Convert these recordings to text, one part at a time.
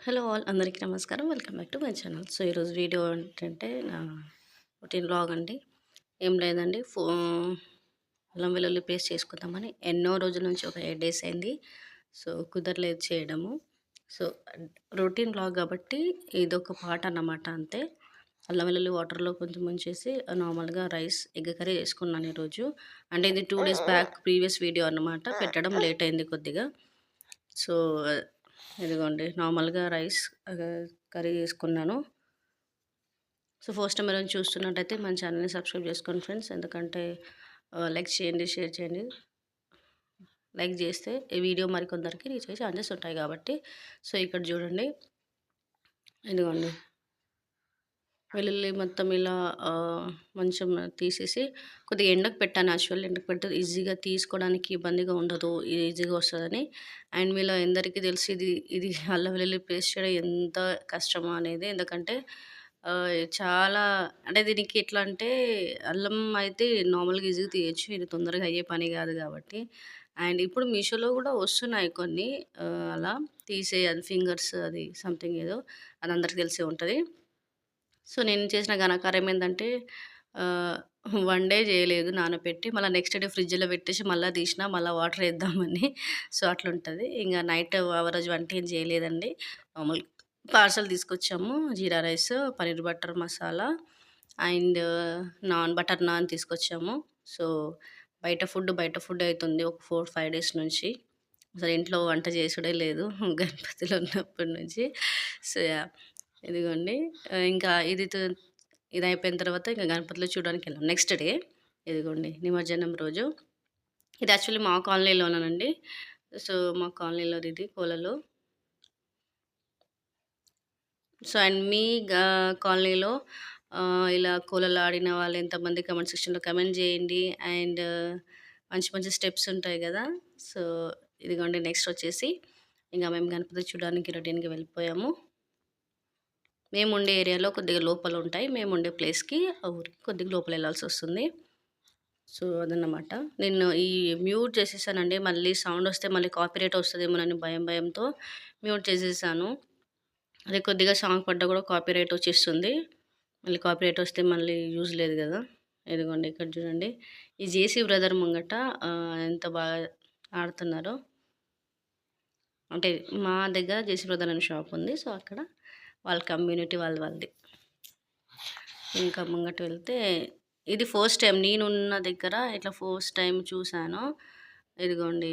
Hello all అందరికీ నమస్కారం. Welcome back to my channel. So, ఈరోజు వీడియో ఏంటంటే నా రొటీన్ వ్లాగ్ అండి. ఏం లేదండి. అల్లం వెల్లుల్లి పేస్ట్ చేసుకుందామని ఎన్నో రోజుల నుంచి ఒక 8 డేస్ అయింది. సో, కుదరలేదు చేయడము. సో, రొటీన్ వ్లాగ్ కాబట్టి ఇదొక పార్ట్ అన్నమాట అంతే. అల్లం వెల్లుల్లి వాటర్‌లో కొంచెం ముంచేసి నార్మల్‌గా రైస్, ఎగ్ కర్రీ చేసుకున్నాను ఈరోజు. అంటే ఇది 2 డేస్ బ్యాక్ ప్రీవియస్ వీడియో అన్నమాట. పెట్టడం లేట్ అయింది కొద్దిగా. సో, ఇదిగోండి నార్మల్‌గా రైస్ కర్రీ చేసుకున్నాను. సో, ఫస్ట్ టైం ఎవరైనా చూస్తున్నట్టయితే మన ఛానల్‌ని సబ్స్క్రైబ్ చేసుకోండి ఫ్రెండ్స్. ఎందుకంటే లైక్ చేయండి, షేర్ చేయండి. లైక్ చేస్తే ఈ వీడియో మరికొందరికి రీచ్ అయ్యే ఛాన్సెస్ ఉంటాయి కాబట్టి. సో, ఇక్కడ చూడండి. ఇదిగోండి వెల్లుల్లి మొత్తం ఇలా మంచం తీసేసి కొద్దిగా ఎండకు పెట్టాను. యాక్చువల్లీ ఎండకు పెడితే ఈజీగా తీసుకోవడానికి ఇబ్బందిగా ఉండదు. ఈజీగా వస్తదని. అండ్ మీలో ఎందరికీ తెలుసు ఇది ఇది అల్లం వెల్లుల్లి పేస్ట్ చేయడం ఎంత కష్టమో అనేది. ఎందుకంటే చాలా అంటే దీనికి ఎట్లా అంటే అల్లం అయితే నార్మల్‌గా ఈజీగా తీయొచ్చు. ఇది తొందరగా అయ్యే పని కాదు కాబట్టి. అండ్ ఇప్పుడు మీషోలో కూడా వస్తున్నాయి కొన్ని అలా తీసే అది ఫింగర్స్ అది సంథింగ్ ఏదో అది అందరికి తెలిసే ఉంటది. సో, నేను చేసిన ఘనకార్యం ఏందంటే ఆహ్, 1 డే చేయలేదు నానబెట్టి. మళ్ళా నెక్స్ట్ డే ఫ్రిడ్జ్‌లో పెట్టేసి మళ్ళా తీసిన. మళ్ళా వాటర్ ఏద్దామని. సో, అట్లుంటది. ఇంగ నైట్ ఆ రోజు వంట ఏం చేయలేదండి. మామూలు పార్సెల్ తీసుకొచ్చాము. Jeera rice, paneer butter masala and butter naan తీసుకొచ్చాము. సో, బయట ఫుడ్ అయితుంది ఒక 4, 5 డేస్ నుంచి. అసలు ఇంట్లో వంట చేసుడే లేదు. గణపతిలో ఉన్నప్పటి నుంచి. So, yeah! ఇదిగోండి. ఇంకా ఇదయిపోయిన తర్వాత ఇంక గణపతిలో చూడడానికెళ్ళాం. నెక్స్ట్ డే ఇదిగోండి నిమజ్జనం రోజు. ఇది యాక్చువల్లీ మా కాలనీలోనేనండి. సో, మా కాలనీలోది ఇది కోలలు. సో, అండ్ మీ గా కాలనీలో ఇలా కోలలు ఆడిన వాళ్ళు ఎంతమంది కామెంట్ సెక్షన్‌లో కామెంట్ చేయండి. అండ్ మంచి మంచి స్టెప్స్ ఉంటాయి గదా! సో, ఇదిగోండి నెక్స్ట్ వచ్చేసి ఇంక మేము గణపతి చూడడానికి రొటీన్‌గా వెళ్ళిపోయాము. మేముండే ఏరియాలో కొద్దిగా లోపలుంటాయి. మేముండే ప్లేస్‌కి ఆ ఊరికి కొద్దిగా లోపలెళ్ళాల్సొస్తుంది. సో, అదన్నమాట. నేను మ్యూట్ చేసేసానండి. మళ్ళీ సౌండొస్తే మళ్ళీ కాపీరైట్ వస్తదేమోనని భయంతో మ్యూట్ చేసేసాను. అదే కొద్దిగా సాంగ్ పడ్డా గూడా కాపీరైట్ వచ్చేస్తుంది. మళ్ళీ కాపీరైట్ వస్తే మళ్ళీ యూజ్ లేదు గదా! ఇదిగోండి ఇక్కడ చూడండి. ఈ జేసీ బ్రదర్ ముంగట ఎంత బాగా ఆడుతున్నారో. అంటే మా దగ్గర జేసీ బ్రదర్ అనే షాప్ ఉంది. సో, అక్కడ వాళ్ళ కమ్యూనిటీ వాళ్ళది. ఇంకా ముంగట వెళ్తే ఇది ఫస్ట్ టైం నేనున్న దగ్గర ఇట్లా ఫస్ట్ టైం చూసాను. ఇదిగోండి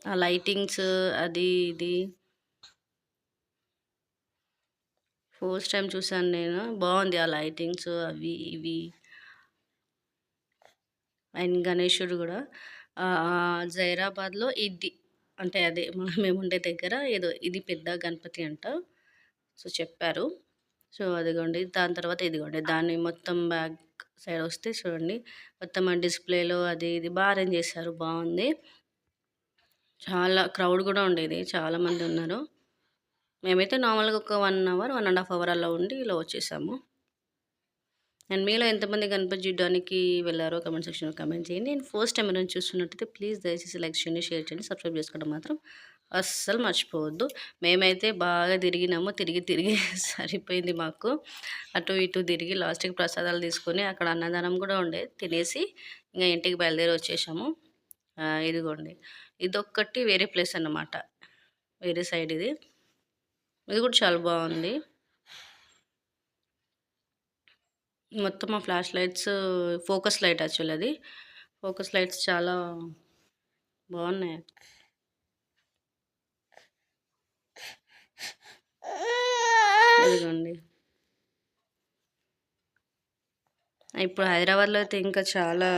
ఆ లైటింగ్స్ అది ఇది ఫస్ట్ టైం చూసాను నేను. బావుంది ఆ లైటింగ్స్ అవి ఇవి. అండ్ గణేశుడు గూడా జైరాబాద్‌లో ఇది అంటే అదే మేముండే దగ్గర ఏదో ఇది పెద్ద గణపతి అంట. సో, చెప్పారు. సో, అదిగోండి. దాని తర్వాత ఇదిగోండి. దాన్ని మొత్తం బ్యాక్ సైడ్ వస్తే చూడండి. మొత్తం ఆ డిస్‌ప్లేలో అది ఇది అరేంజ్ చేశారు. బావుంది. చాలా క్రౌడ్ గూడా ఉండేది. చాలా మందున్నారు. మేమైతే నార్మల్‌గా ఒక 1 అవర్, 1 ½ అవర్ అలా ఉండి ఇలా వచ్చేసాము. అండ్ మీలో ఎంతమంది గణపతి చూడ్డానికి వెళ్లారో కామెంట్ సెక్షన్‌లో కామెంట్ చేయండి. అండ్ ఫస్ట్ టైమ్ ఎవరైనా చూస్తున్నట్టయితే ప్లీజ్ దయచేసి లైక్ చేయండి, షేర్ చేయండి, సబ్స్క్రైబ్ చేసుకోవడం మాత్రం అస్సలు మర్చిపోవద్దు. మేమైతే బాగా తిరిగినాము. తిరిగి సరిపోయింది మాకు. అటు ఇటు తిరిగి లాస్ట్‌కి ప్రసాదాలు తీసుకొని అక్కడ అన్నదానం కూడా ఉండే తినేసి ఇంక ఇంటికి బయలుదేరి వచ్చేసాము. ఇదిగోండి. ఇదొక్కటి వేరే ప్లేస్ అన్నమాట. వేరే సైడ్ ఇది. ఇది కూడా చాలా బావుంది. మొత్తం ఆ flash lights focus light actually అది. ఫోకస్ లైట్స్ చాలా బావున్నాయి. ఇదిగోండి. ఇప్పుడు హైదరాబాద్‌లో అయితే ఇంకా చాలా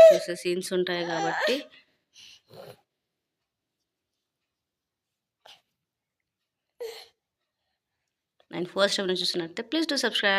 చూసే సీన్స్ ఉంటాయి కాబట్టి అండ్ ఫస్ట్ టైమ్ చూస్తున్నట్టయితే ప్లీజ్ డూ సబ్స్క్రైబ్.